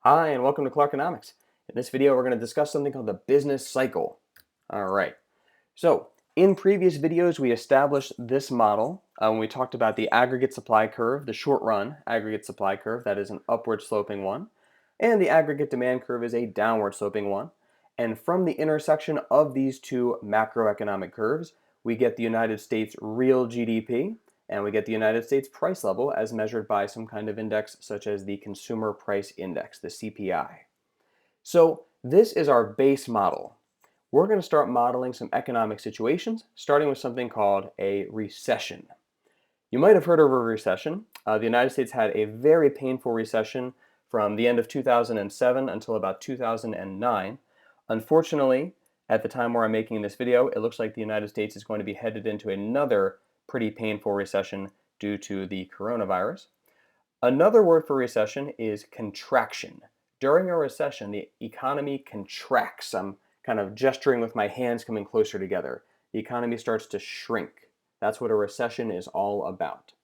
Hi, and welcome to Clarkenomics. In this video, we're going to discuss something called the business cycle. All right. So, in previous videos, we established this model when we talked about the aggregate supply curve, the short run aggregate supply curve, that is an upward sloping one, and the aggregate demand curve is a downward sloping one. And from the intersection of these two macroeconomic curves, we get the United States real GDP, and we get the United States price level as measured by some kind of index such as the Consumer Price Index, the CPI. So this is our base model. We're going to start modeling some economic situations, starting with something called a recession. You might have heard of a recession. The United States had a very painful recession from the end of 2007 until about 2009. Unfortunately, at the time where I'm making this video, it looks like the United States is going to be headed into another pretty painful recession due to the coronavirus. Another word for recession is contraction. During a recession, the economy contracts. I'm kind of gesturing with my hands coming closer together. The economy starts to shrink. That's what a recession is all about.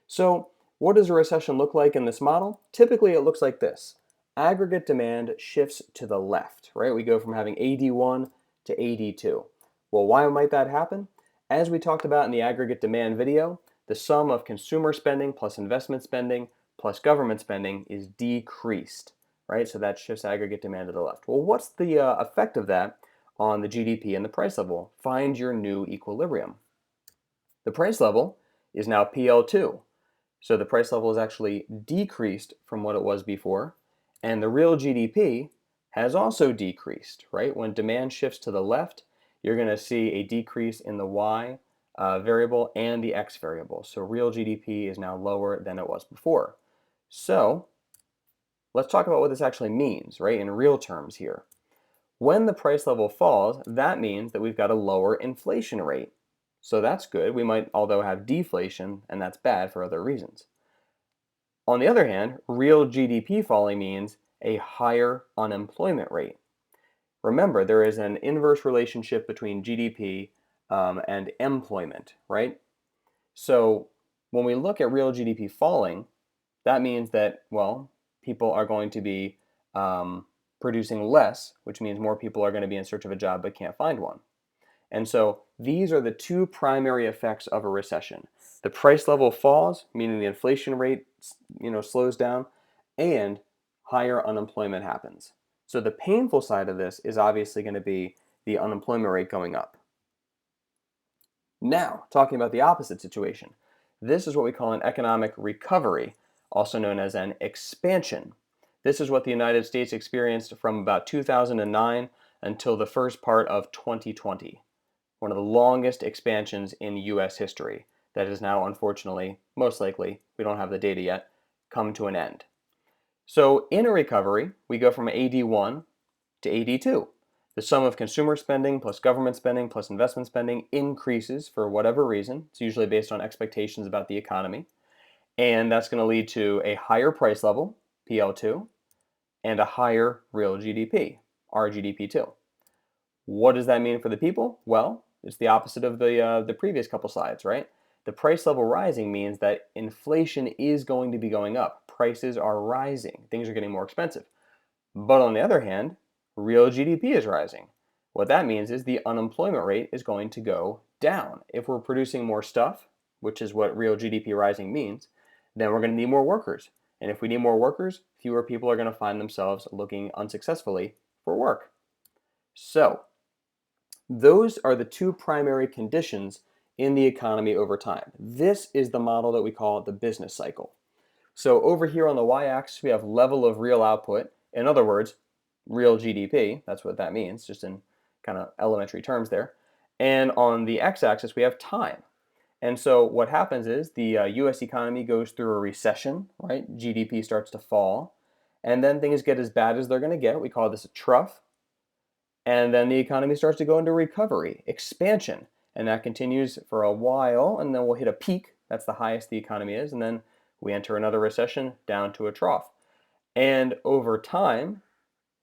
So, what does a recession look like in this model? Typically, it looks like this. Aggregate demand shifts to the left, right? We go from having AD1 to AD2. Well, why might that happen? As we talked about in the aggregate demand video, the sum of consumer spending plus investment spending plus government spending is decreased, right? So that shifts aggregate demand to the left. Well, what's the effect of that on the GDP and the price level? Find your new equilibrium. The price level is now PL2. So the price level is actually decreased from what it was before, and the real GDP has also decreased, right? When demand shifts to the left, you're going to see a decrease in the Y variable and the X variable. So real GDP is now lower than it was before. So let's talk about what this actually means, right, in real terms here. When the price level falls, that means that we've got a lower inflation rate. So that's good. We might, although, have deflation, and that's bad for other reasons. On the other hand, real GDP falling means a higher unemployment rate. Remember, there is an inverse relationship between GDP and employment, right? So when we look at real GDP falling, that means that, well, people are going to be producing less, which means more people are going to be in search of a job but can't find one. And so these are the two primary effects of a recession. The price level falls, meaning the inflation rate, slows down, and higher unemployment happens. So the painful side of this is obviously going to be the unemployment rate going up. Now, talking about the opposite situation. This is what we call an economic recovery, also known as an expansion. This is what the United States experienced from about 2009 until the first part of 2020. One of the longest expansions in US history that is now, unfortunately, most likely, we don't have the data yet, come to an end. So in a recovery, we go from AD1 to AD2. The sum of consumer spending plus government spending plus investment spending increases for whatever reason. It's usually based on expectations about the economy. And that's going to lead to a higher price level, PL2, and a higher real GDP, RGDP2. What does that mean for the people? Well, it's the opposite of the previous couple slides, right? The price level rising means that inflation is going to be going up. Prices are rising. Things are getting more expensive. But on the other hand, real GDP is rising. What that means is the unemployment rate is going to go down. If we're producing more stuff, which is what real GDP rising means, then we're going to need more workers. And if we need more workers, fewer people are going to find themselves looking unsuccessfully for work. So, those are the two primary conditions in the economy over time. This is the model that we call the business cycle. So over here on the y-axis, we have level of real output. In other words, real GDP. That's what that means, just in kind of elementary terms there. And on the x-axis, we have time. And so what happens is the US economy goes through a recession, right? GDP starts to fall. And then things get as bad as they're going to get. We call this a trough. And then the economy starts to go into recovery, expansion, and that continues for a while, and then we'll hit a peak. That's the highest the economy is, and then we enter another recession down to a trough. And over time,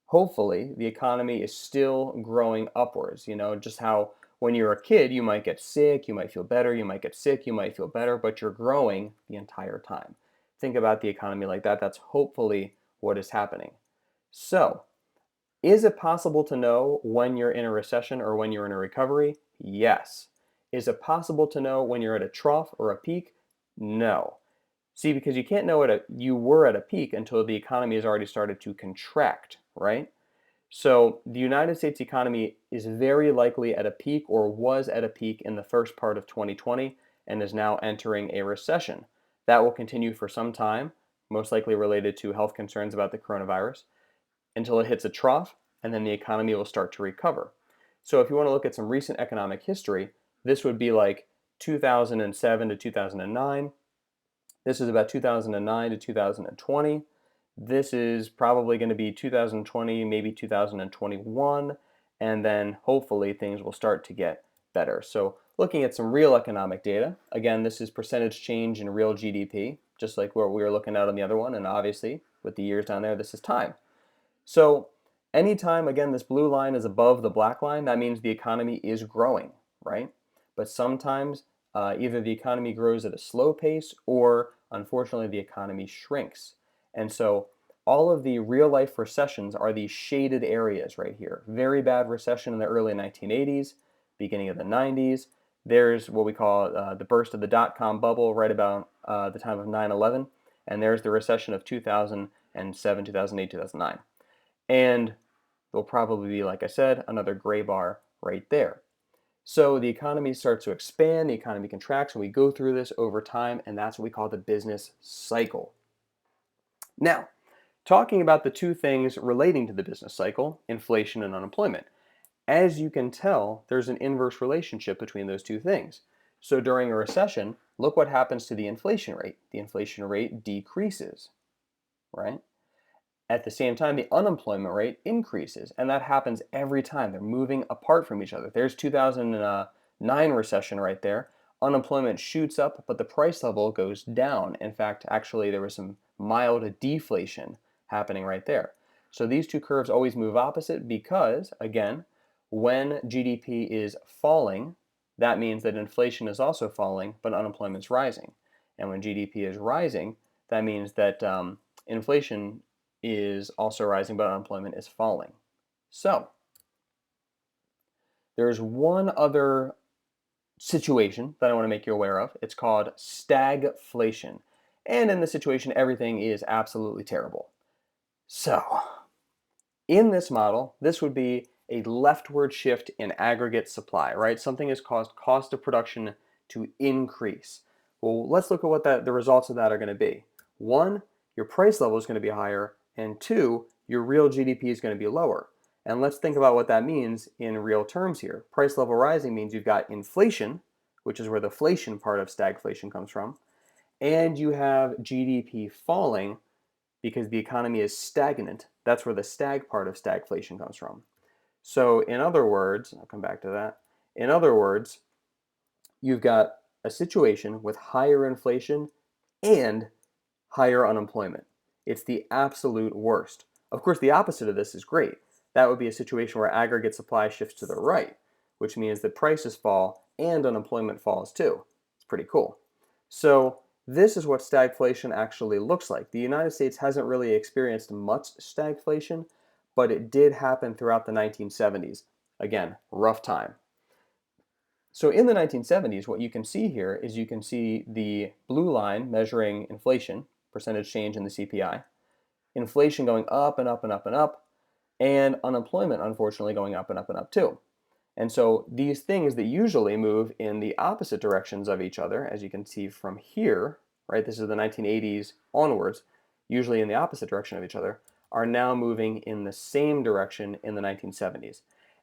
hopefully, the economy is still growing upwards. Just how when you're a kid, you might get sick, you might feel better, you might get sick, you might feel better, but you're growing the entire time. Think about the economy like that. That's hopefully what is happening. So, is it possible to know when you're in a recession or when you're in a recovery? Yes. Is it possible to know when you're at a trough or a peak? No. See, because you can't know you were at a peak until the economy has already started to contract, right? So the United States economy is very likely at a peak or was at a peak in the first part of 2020 and is now entering a recession. That will continue for some time, most likely related to health concerns about the coronavirus, until it hits a trough, and then the economy will start to recover. So if you want to look at some recent economic history, this would be like 2007 to 2009. This is about 2009 to 2020. This is probably going to be 2020, maybe 2021, and then hopefully things will start to get better. So looking at some real economic data, again, this is percentage change in real GDP, just like what we were looking at on the other one, and obviously with the years down there, this is time. So anytime, again, this blue line is above the black line, that means the economy is growing, right? But sometimes either the economy grows at a slow pace or unfortunately the economy shrinks. And so all of the real life recessions are these shaded areas right here. Very bad recession in the early 1980s, beginning of the 90s. There's what we call the burst of the dot-com bubble right about the time of 9/11. And there's the recession of 2007, 2008, 2009. And there'll probably be, like I said, another gray bar right there. So the economy starts to expand, the economy contracts, and we go through this over time, and that's what we call the business cycle. Now, talking about the two things relating to the business cycle, inflation and unemployment. As you can tell, there's an inverse relationship between those two things. So during a recession, look what happens to the inflation rate. The inflation rate decreases, right? At the same time, the unemployment rate increases, and that happens every time. They're moving apart from each other. There's 2009 recession right there. Unemployment shoots up, but the price level goes down. In fact, actually, there was some mild deflation happening right there. So these two curves always move opposite because, again, when GDP is falling, that means that inflation is also falling, but unemployment is rising. And when GDP is rising, that means that inflation is also rising, but unemployment is falling. So there's one other situation that I want to make you aware of. It's called stagflation. And in this situation, everything is absolutely terrible. So in this model, this would be a leftward shift in aggregate supply, right? Something has caused cost of production to increase. Well, let's look at what the results of that are going to be. One, your price level is going to be higher, and two, your real GDP is going to be lower. And let's think about what that means in real terms here. Price level rising means you've got inflation, which is where the inflation part of stagflation comes from, and you have GDP falling because the economy is stagnant. That's where the stag part of stagflation comes from. So in other words, I'll come back to that. In other words, you've got a situation with higher inflation and higher unemployment. It's the absolute worst. Of course, the opposite of this is great. That would be a situation where aggregate supply shifts to the right, which means that prices fall and unemployment falls too. It's pretty cool. So this is what stagflation actually looks like. The United States hasn't really experienced much stagflation, but it did happen throughout the 1970s. Again, rough time. So in the 1970s, what you can see here is you can see the blue line measuring inflation, percentage change in the CPI, inflation going up and up and up and up, and unemployment, unfortunately, going up and up and up too. And so these things that usually move in the opposite directions of each other, as you can see from here, right, this is the 1980s onwards, usually in the opposite direction of each other, are now moving in the same direction in the 1970s.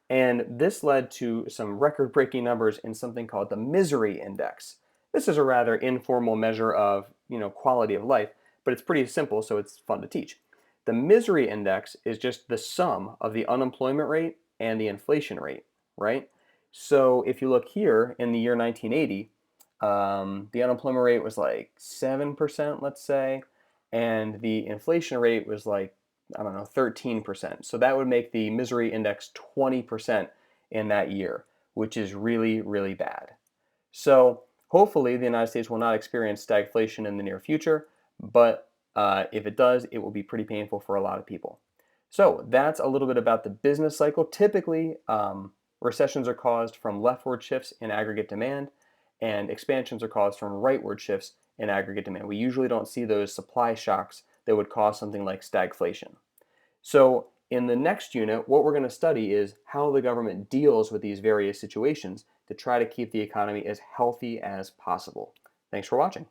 And this led to some record-breaking numbers in something called the misery index. This is a rather informal measure of, quality of life, but it's pretty simple, so it's fun to teach. The misery index is just the sum of the unemployment rate and the inflation rate, right? So if you look here in the year 1980, the unemployment rate was like 7%, let's say, and the inflation rate was like, I don't know, 13%. So that would make the misery index 20% in that year, which is really, really bad. So hopefully the United States will not experience stagflation in the near future, but if it does, it will be pretty painful for a lot of people. So that's a little bit about the business cycle. Typically, recessions are caused from leftward shifts in aggregate demand, and expansions are caused from rightward shifts in aggregate demand. We usually don't see those supply shocks that would cause something like stagflation. So in the next unit, what we're going to study is how the government deals with these various situations to try to keep the economy as healthy as possible. Thanks for watching.